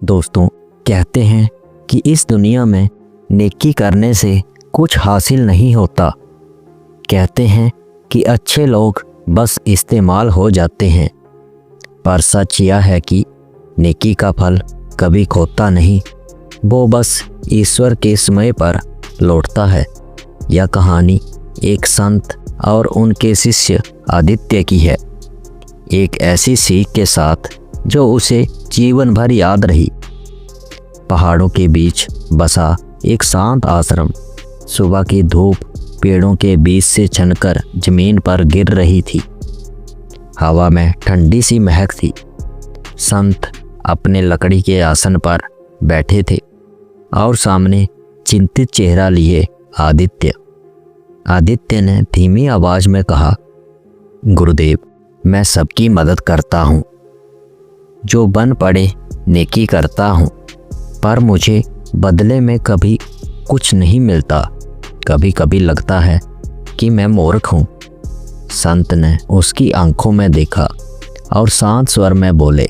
दोस्तों, कहते हैं कि इस दुनिया में नेकी करने से कुछ हासिल नहीं होता। कहते हैं कि अच्छे लोग बस इस्तेमाल हो जाते हैं, पर सच यह है कि नेकी का फल कभी खोता नहीं, वो बस ईश्वर के समय पर लौटता है। यह कहानी एक संत और उनके शिष्य आदित्य की है, एक ऐसी सीख के साथ जो उसे जीवन भर याद रही। पहाड़ों के बीच बसा एक शांत आश्रम। सुबह की धूप पेड़ों के बीच से छनकर जमीन पर गिर रही थी। हवा में ठंडी सी महक थी। संत अपने लकड़ी के आसन पर बैठे थे और सामने चिंतित चेहरा लिए आदित्य ने धीमी आवाज में कहा, गुरुदेव, मैं सबकी मदद करता हूँ, जो बन पड़े नेकी करता हूँ, पर मुझे बदले में कभी कुछ नहीं मिलता। कभी कभी लगता है कि मैं मूर्ख हूँ। संत ने उसकी आंखों में देखा और शांत स्वर में बोले,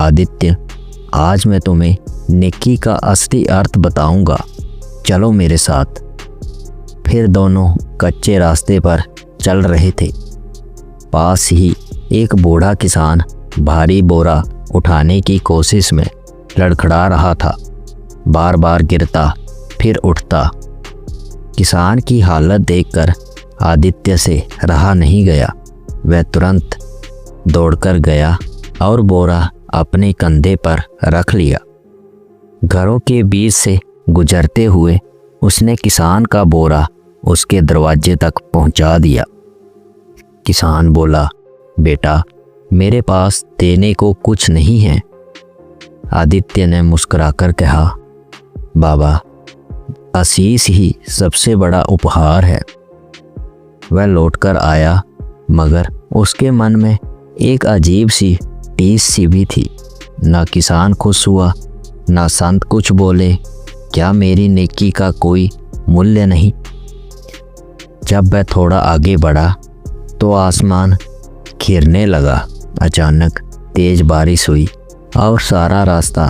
आदित्य, आज मैं तुम्हें नेकी का असली अर्थ बताऊंगा, चलो मेरे साथ। फिर दोनों कच्चे रास्ते पर चल रहे थे। पास ही एक बूढ़ा किसान भारी बोरा उठाने की कोशिश में लड़खड़ा रहा था, बार बार गिरता फिर उठता। किसान की हालत देखकर आदित्य से रहा नहीं गया। वह तुरंत दौड़कर गया और बोरा अपने कंधे पर रख लिया। घरों के बीच से गुजरते हुए उसने किसान का बोरा उसके दरवाजे तक पहुंचा दिया। किसान बोला, बेटा, मेरे पास देने को कुछ नहीं है। आदित्य ने मुस्कुराकर कहा, बाबा, आशीष ही सबसे बड़ा उपहार है। वह लौटकर आया, मगर उसके मन में एक अजीब सी टीस सी भी थी। ना किसान खुश हुआ, ना संत कुछ बोले। क्या मेरी नेकी का कोई मूल्य नहीं? जब वह थोड़ा आगे बढ़ा तो आसमान घिरने लगा। अचानक तेज बारिश हुई और सारा रास्ता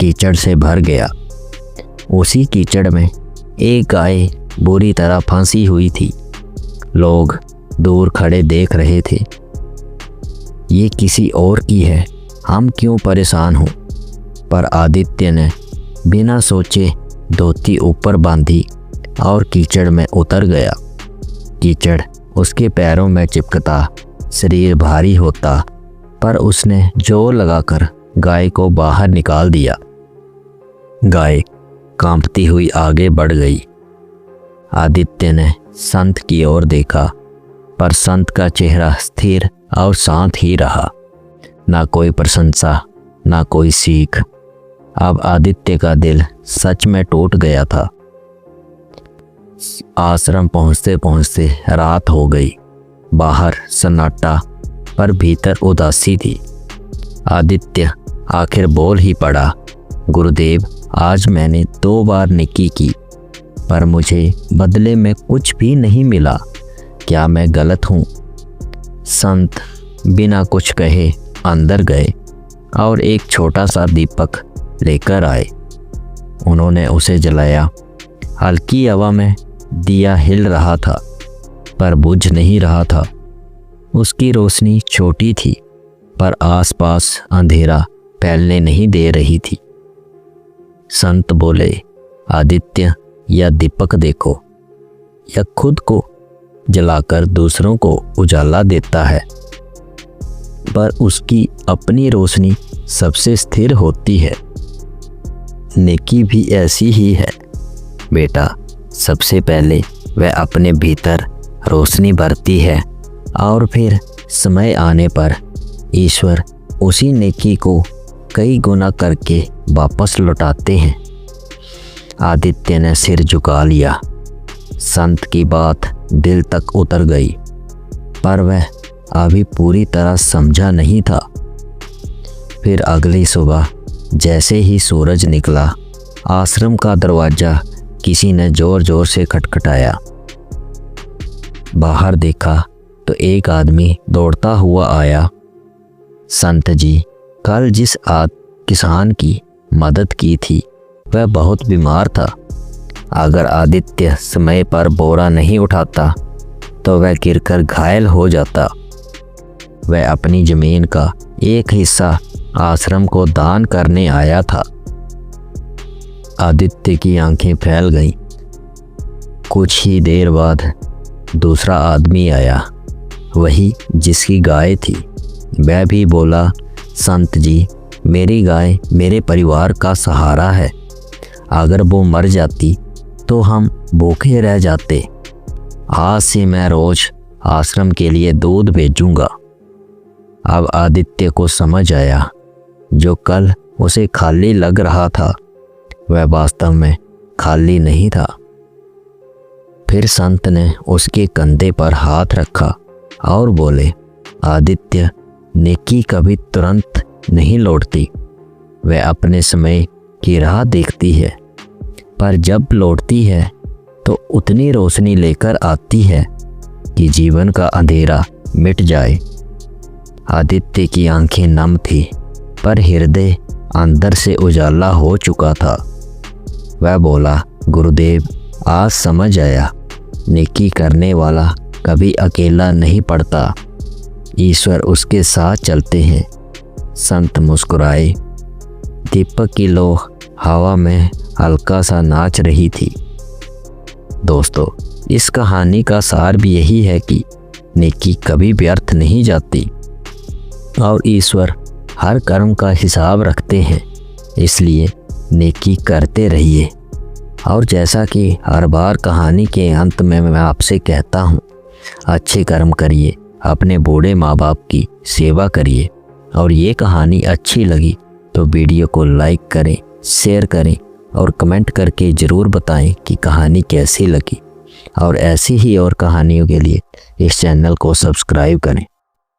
कीचड़ से भर गया। उसी कीचड़ में एक गाय बुरी तरह फंसी हुई थी। लोग दूर खड़े देख रहे थे। ये किसी और की है, हम क्यों परेशान हों? पर आदित्य ने बिना सोचे धोती ऊपर बांधी और कीचड़ में उतर गया। कीचड़ उसके पैरों में चिपकता, शरीर भारी होता, पर उसने जोर लगाकर गाय को बाहर निकाल दिया। गाय कांपती हुई आगे बढ़ गई। आदित्य ने संत की ओर देखा, पर संत का चेहरा स्थिर और शांत ही रहा। ना कोई प्रशंसा, ना कोई सीख। अब आदित्य का दिल सच में टूट गया था। आश्रम पहुंचते पहुंचते रात हो गई। बाहर सन्नाटा, पर भीतर उदासी थी। आदित्य आखिर बोल ही पड़ा, गुरुदेव, आज मैंने 2 बार नेकी की, पर मुझे बदले में कुछ भी नहीं मिला। क्या मैं गलत हूँ? संत बिना कुछ कहे अंदर गए और एक छोटा सा दीपक लेकर आए। उन्होंने उसे जलाया। हल्की हवा में दिया हिल रहा था, पर बुझ नहीं रहा था। उसकी रोशनी छोटी थी, पर आसपास अंधेरा फैलने नहीं दे रही थी। संत बोले, आदित्य, यह दीपक देखो। यह खुद को जलाकर दूसरों को उजाला देता है, पर उसकी अपनी रोशनी सबसे स्थिर होती है। नेकी भी ऐसी ही है बेटा। सबसे पहले वह अपने भीतर रोशनी भरती है और फिर समय आने पर ईश्वर उसी नेकी को कई गुना करके वापस लौटाते हैं। आदित्य ने सिर झुका लिया। संत की बात दिल तक उतर गई, पर वह अभी पूरी तरह समझा नहीं था। फिर अगली सुबह जैसे ही सूरज निकला, आश्रम का दरवाजा किसी ने जोर जोर से खटखटाया। बाहर देखा तो एक आदमी दौड़ता हुआ आया। संत जी, कल जिस किसान की मदद की थी वह बहुत बीमार था। अगर आदित्य समय पर बोरा नहीं उठाता तो वह गिरकर घायल हो जाता। वह अपनी जमीन का एक हिस्सा आश्रम को दान करने आया था। आदित्य की आंखें फैल गईं। कुछ ही देर बाद दूसरा आदमी आया, वही जिसकी गाय थी। वह भी बोला, संत जी, मेरी गाय मेरे परिवार का सहारा है। अगर वो मर जाती तो हम भूखे रह जाते। आज से मैं रोज आश्रम के लिए दूध भेजूंगा। अब आदित्य को समझ आया, जो कल उसे खाली लग रहा था वह वास्तव में खाली नहीं था। फिर संत ने उसके कंधे पर हाथ रखा और बोले, आदित्य, नेकी कभी तुरंत नहीं लौटती। वह अपने समय की राह देखती है, पर जब लौटती है तो उतनी रोशनी लेकर आती है कि जीवन का अंधेरा मिट जाए। आदित्य की आंखें नम थी, पर हृदय अंदर से उजाला हो चुका था। वह बोला, गुरुदेव, आज समझ आया, नेकी करने वाला कभी अकेला नहीं पड़ता, ईश्वर उसके साथ चलते हैं। संत मुस्कुराए। दीपक की लौ हवा में हल्का सा नाच रही थी। दोस्तों, इस कहानी का सार भी यही है कि नेकी कभी व्यर्थ नहीं जाती और ईश्वर हर कर्म का हिसाब रखते हैं। इसलिए नेकी करते रहिए। और जैसा कि हर बार कहानी के अंत में मैं आपसे कहता हूँ, अच्छे कर्म करिए, अपने बूढ़े माँ बाप की सेवा करिए। और ये कहानी अच्छी लगी तो वीडियो को लाइक करें, शेयर करें और कमेंट करके ज़रूर बताएं कि कहानी कैसी लगी। और ऐसी ही और कहानियों के लिए इस चैनल को सब्सक्राइब करें।